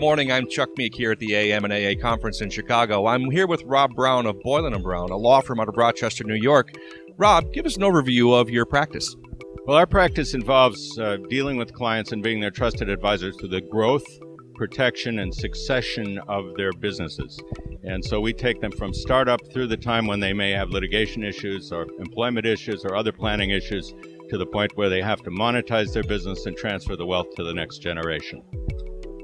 morning. I'm Chuck Meek here at the AM&AA conference in Chicago. I'm here with Rob Brown of Boylan & Brown, a law firm out of Rochester, New York. Rob, give us an overview of your practice. Well, our practice involves dealing with clients and being their trusted advisors to the growth, protection, and succession of their businesses. And so we take them from startup through the time when they may have litigation issues or employment issues or other planning issues to the point where they have to monetize their business and transfer the wealth to the next generation.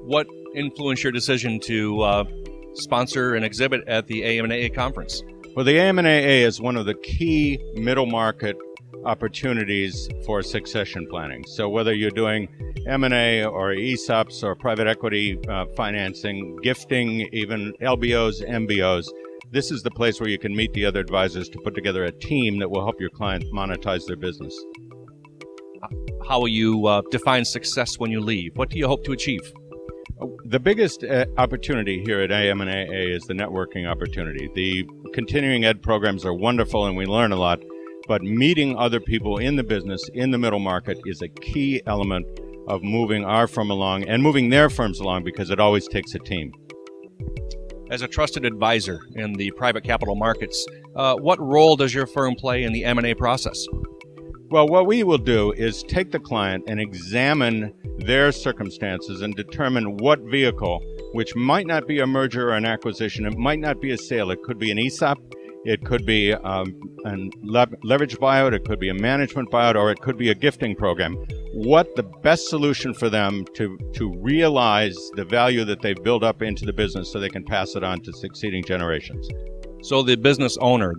What influenced your decision to sponsor and exhibit at the AM&AA conference? Well, the AM&AA is one of the key middle market opportunities for succession planning. So whether you're doing M&A or ESOPs or private equity financing, gifting, even LBOs, MBOs, this is the place where you can meet the other advisors to put together a team that will help your client monetize their business. How will you define success when you leave? What do you hope to achieve? The biggest opportunity here at AM&AA is the networking opportunity. The continuing ed programs are wonderful and we learn a lot, but meeting other people in the business, in the middle market, is a key element of moving our firm along and moving their firms along, because it always takes a team. As a trusted advisor in the private capital markets, what role does your firm play in the M&A process? Well, what we will do is take the client and examine their circumstances and determine what vehicle, which might not be a merger or an acquisition, it might not be a sale, it could be an ESOP, it could be a leveraged buyout, it could be a management buyout, or it could be a gifting program. What the best solution for them to realize the value that they've built up into the business so they can pass it on to succeeding generations. So the business owner,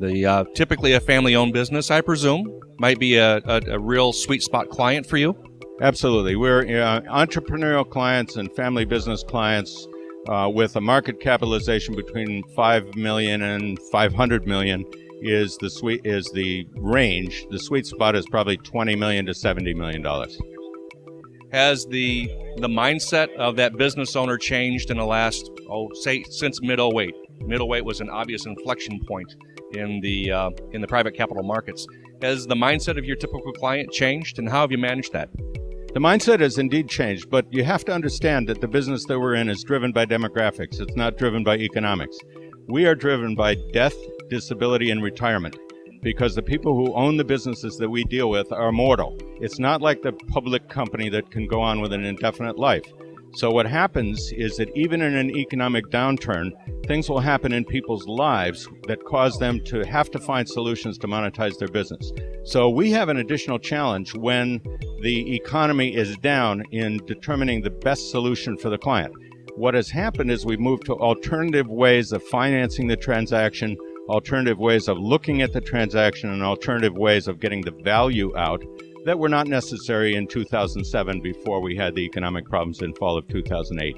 typically a family-owned business, I presume, might be a real sweet spot client for you? Absolutely. We're entrepreneurial clients and family business clients with a market capitalization between $5 million and $500 million is the range. The sweet spot is probably $20 million to $70 million. Has the mindset of that business owner changed in the last, since mid-08? Mid-08 was an obvious inflection point in the private capital markets. Has the mindset of your typical client changed, and how have you managed that? The mindset has indeed changed, but you have to understand that the business that we're in is driven by demographics. It's not driven by economics. We are driven by death, disability, and retirement, because the people who own the businesses that we deal with are mortal. It's not like the public company that can go on with an indefinite life. So what happens is that even in an economic downturn, things will happen in people's lives that cause them to have to find solutions to monetize their business. So we have an additional challenge when the economy is down in determining the best solution for the client. What has happened is we've moved to alternative ways of financing the transaction, alternative ways of looking at the transaction, and alternative ways of getting the value out that were not necessary in 2007 before we had the economic problems in fall of 2008.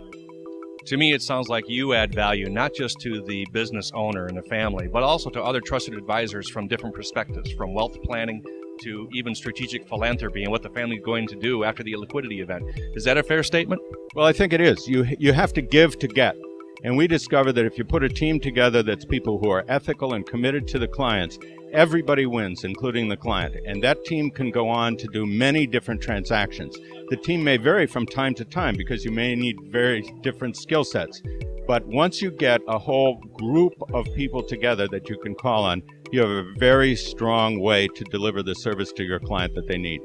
To me, it sounds like you add value not just to the business owner and the family, but also to other trusted advisors from different perspectives, from wealth planning to even strategic philanthropy and what the family is going to do after the liquidity event. Is that a fair statement? Well, I think it is. You have to give to get. And we discovered that if you put a team together that's people who are ethical and committed to the clients, everybody wins, including the client. And that team can go on to do many different transactions. The team may vary from time to time because you may need very different skill sets. But once you get a whole group of people together that you can call on, you have a very strong way to deliver the service to your client that they need.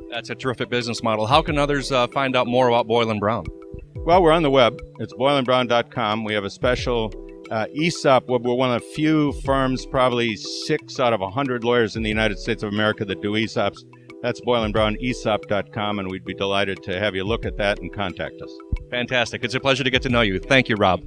That's a terrific business model. How can others find out more about Boylan Brown? Well, we're on the web. It's boylanbrown.com. We have a special ESOP. We're one of the few firms, probably 6 out of 100 lawyers in the United States of America that do ESOPs. That's boylanbrownesop.com, and we'd be delighted to have you look at that and contact us. Fantastic. It's a pleasure to get to know you. Thank you, Rob.